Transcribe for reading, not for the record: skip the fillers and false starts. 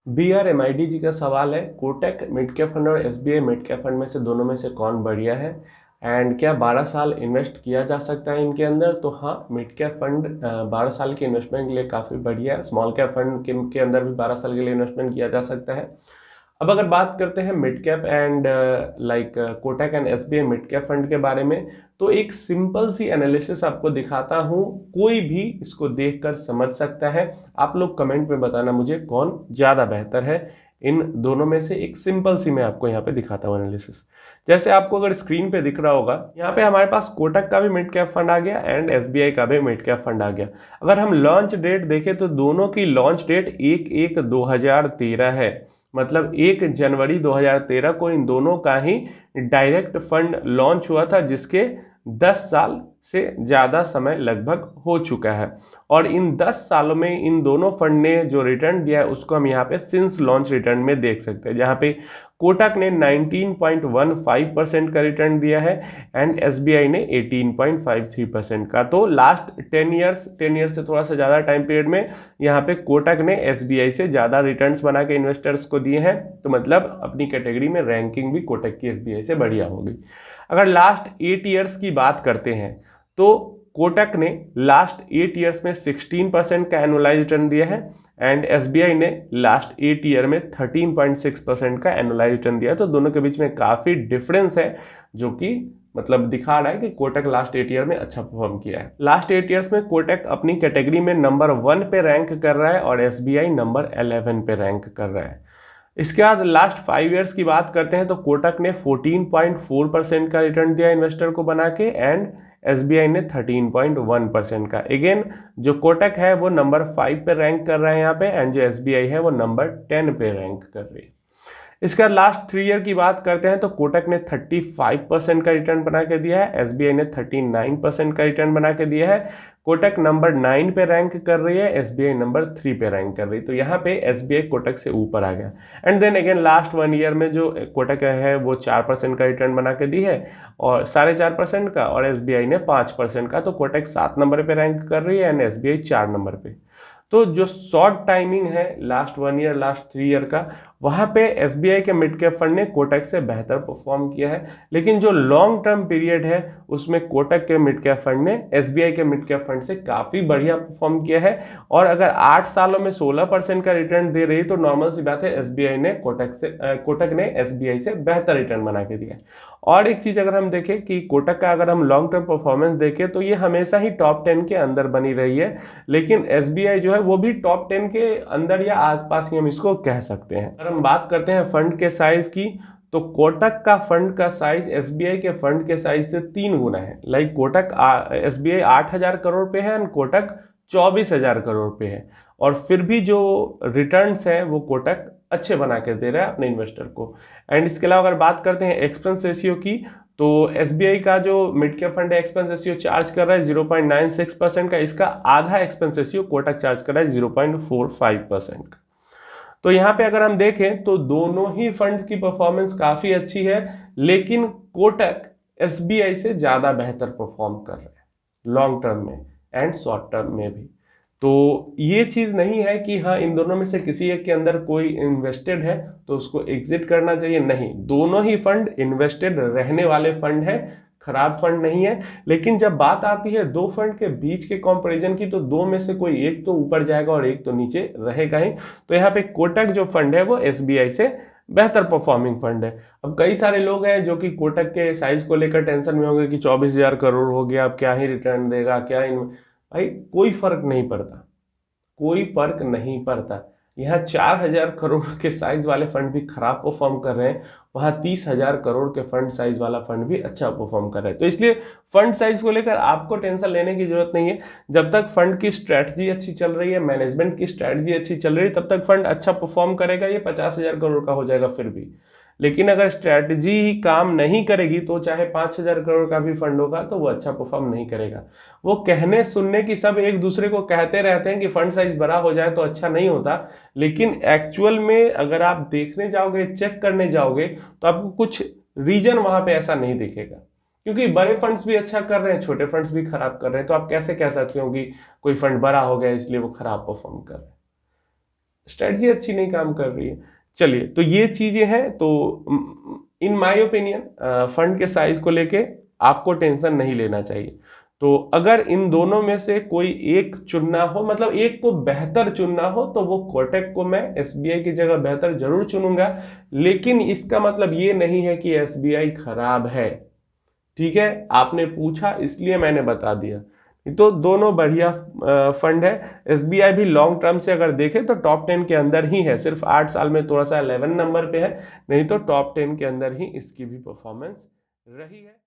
BRMID जी का सवाल है, कोटक मिड कैप फंड और SBI मिड कैप फंड में से दोनों में से कौन बढ़िया है एंड क्या 12 साल इन्वेस्ट किया जा सकता है इनके अंदर। तो हाँ, मिड कैप फंड 12 साल के इन्वेस्टमेंट के लिए काफ़ी बढ़िया है। स्मॉल कैप फंड के अंदर भी 12 साल के लिए इन्वेस्टमेंट किया जा सकता है। अब अगर बात करते हैं mid cap and Kotak and SBI mid cap fund के बारे में, तो एक सिंपल सी एनालिसिस आपको दिखाता हूँ, कोई भी इसको देखकर समझ सकता है। आप लोग कमेंट में बताना मुझे कौन ज़्यादा बेहतर है इन दोनों में से। एक सिंपल सी मैं आपको यहाँ पे दिखाता हूँ एनालिसिस। जैसे आपको अगर स्क्रीन पे दिख रहा होगा, यहाँ पे हमारे पास कोटक का भी मिड कैप फंड आ गया एंड SBI का भी मिड कैप फंड आ गया। अगर हम लॉन्च डेट देखें तो दोनों की लॉन्च डेट 1/1/2013 है। मतलब 1 जनवरी 2013 को इन दोनों का ही डायरेक्ट फंड लॉन्च हुआ था, जिसके 10 साल से ज़्यादा समय लगभग हो चुका है। और इन 10 सालों में इन दोनों फंड ने जो रिटर्न दिया है उसको हम यहाँ पे सिंस लॉन्च रिटर्न में देख सकते हैं, जहाँ पे कोटक ने 19.15% का रिटर्न दिया है एंड SBI ने 18.53% का। तो लास्ट 10 ईयर्स से थोड़ा सा ज़्यादा टाइम पीरियड में यहाँ पे कोटक ने SBI से ज़्यादा रिटर्न्स बना के इन्वेस्टर्स को दिए हैं। तो मतलब अपनी कैटेगरी में रैंकिंग भी कोटक की SBI से बढ़िया होगी। अगर लास्ट 8 ईयर्स की बात करते हैं तो कोटक ने लास्ट 8 ईयर्स में 16% का एनुअलाइज रिटर्न दिया है एंड SBI ने लास्ट 8 ईयर में 13.6% का एनुअलाइज रिटर्न दिया है। तो दोनों के बीच में काफ़ी डिफरेंस है, जो कि मतलब दिखा रहा है कि कोटक लास्ट 8 ईयर में अच्छा परफॉर्म किया है। लास्ट 8 ईयर्स में कोटक अपनी कैटेगरी में नंबर 1 पे रैंक कर रहा है और SBI नंबर 11 पे रैंक कर रहा है। इसके बाद लास्ट 5 ईयर्स की बात करते हैं तो कोटक ने 14.4% का रिटर्न दिया इन्वेस्टर को बना के एंड SBI ने 13.1% का। अगेन जो कोटक है वो नंबर 5 पे रैंक कर रहा है यहाँ पे एंड जो SBI है वो नंबर 10 पे रैंक कर रही है। इसका लास्ट 3 ईयर की बात करते हैं तो कोटक ने 35% का रिटर्न बना के दिया है, SBI ने 39% का रिटर्न बना के दिया है। कोटक नंबर 9 पे रैंक कर रही है, SBI नंबर 3 पे रैंक कर रही है। तो यहाँ पे SBI कोटक से ऊपर आ गया। And then again last 1 year में जो कोटक है वो 4% का रिटर्न बना के दी है और 4.5% का, और SBI ने 5% का। तो कोटक 7 नंबर पे रैंक कर रही है एंड SBI 4 नंबर पे। तो जो शॉर्ट टाइमिंग है लास्ट 1 ईयर लास्ट 3 ईयर का, वहाँ पे SBI के मिड कैप फंड ने कोटक से बेहतर परफॉर्म किया है। लेकिन जो लॉन्ग टर्म पीरियड है उसमें कोटक के मिड कैप फंड ने SBI के मिड कैप फंड से काफ़ी बढ़िया परफॉर्म किया है। और अगर 8 सालों में 16% का रिटर्न दे रही तो नॉर्मल सी बात है SBI ने कोटक ने SBI से बेहतर रिटर्न बना के दिया है। और एक चीज़ अगर हम देखें कि कोटक का अगर हम लॉन्ग टर्म परफॉर्मेंस देखें तो ये हमेशा ही टॉप 10 के अंदर बनी रही है, लेकिन SBI जो है वो भी टॉप 10 के अंदर या आसपास ही हम इसको कह सकते हैं। अगर हम बात करते हैं फंड के साइज की, तो कोटक का फंड का साइज SBI के फंड के साइज से 3 गुना है। लाइक कोटक SBI 8,000 करोड़ पे है एंड कोटक 24,000 करोड़ पे है, और फिर भी जो रिटर्न्स है वो कोटक अच्छे बना के दे रहा है अपने इन्वेस्टर को। एंड इसके अलावा अगर बात करते हैं एक्सपेंस रेशियो की, तो SBI का जो मिड कैप फंड है एक्सपेंस रेशियो चार्ज कर रहा है 0.96% का, इसका आधा एक्सपेंस रेशियो कोटक चार्ज कर रहा है 0.45% का। तो यहाँ पे अगर हम देखें तो दोनों ही फंड की परफॉर्मेंस काफ़ी अच्छी है, लेकिन कोटक SBI से ज़्यादा बेहतर परफॉर्म कर रहा है लॉन्ग टर्म में एंड शॉर्ट टर्म में भी। तो ये चीज़ नहीं है कि हाँ इन दोनों में से किसी एक के अंदर कोई इन्वेस्टेड है तो उसको एग्जिट करना चाहिए, नहीं, दोनों ही फंड इन्वेस्टेड रहने वाले फंड है, खराब फंड नहीं है। लेकिन जब बात आती है दो फंड के बीच के कंपैरिजन की, तो दो में से कोई एक तो ऊपर जाएगा और एक तो नीचे रहेगा ही। तो यहाँ पे कोटक जो फंड है वो SBI से बेहतर परफॉर्मिंग फंड है। अब कई सारे लोग हैं जो कि कोटक के साइज को लेकर टेंशन में होंगे कि 24,000 करोड़ हो गया, अब क्या ही रिटर्न देगा, भाई कोई फर्क नहीं पड़ता, कोई फर्क नहीं पड़ता। यहाँ 4,000 करोड़ के साइज वाले फंड भी खराब परफॉर्म कर रहे हैं, वहाँ 30,000 करोड़ के फंड साइज वाला फंड भी अच्छा परफॉर्म कर रहा है। तो इसलिए फंड साइज को लेकर आपको टेंशन लेने की जरूरत नहीं है। जब तक फंड की स्ट्रैटेजी अच्छी चल रही है, मैनेजमेंट की स्ट्रैटेजी अच्छी चल रही है, तब तक फंड अच्छा परफॉर्म करेगा। ये 50,000 करोड़ का हो जाएगा फिर भी। लेकिन अगर स्ट्रैटेजी ही काम नहीं करेगी तो चाहे 5,000 करोड़ का भी फंड होगा तो वो अच्छा परफॉर्म नहीं करेगा। वो कहने सुनने की सब एक दूसरे को कहते रहते हैं कि फंड साइज बड़ा हो जाए तो अच्छा नहीं होता, लेकिन एक्चुअल में अगर आप देखने जाओगे, चेक करने जाओगे, तो आपको कुछ रीजन वहां पे ऐसा नहीं दिखेगा। क्योंकि बड़े फंड्स भी अच्छा कर रहे हैं, छोटे फंड्स भी खराब कर रहे हैं, तो आप कैसे कह सकते हो कि कोई फंड बड़ा हो गया इसलिए वो खराब परफॉर्म कर रहे हैं। स्ट्रेटजी अच्छी नहीं काम कर रही है। चलिए, तो ये चीजें हैं। तो इन माय ओपिनियन फंड के साइज को लेके आपको टेंशन नहीं लेना चाहिए। तो अगर इन दोनों में से कोई एक चुनना हो, मतलब एक को बेहतर चुनना हो, तो वो कोटक को मैं एसबीआई की जगह बेहतर जरूर चुनूंगा। लेकिन इसका मतलब ये नहीं है कि एसबीआई खराब है। ठीक है, आपने पूछा इसलिए मैंने बता दिया। तो दोनों बढ़िया फंड है। एसबीआई भी लॉन्ग टर्म से अगर देखें तो टॉप 10 के अंदर ही है, सिर्फ 8 साल में थोड़ा सा 11 नंबर पे है, नहीं तो टॉप 10 के अंदर ही इसकी भी परफॉर्मेंस रही है।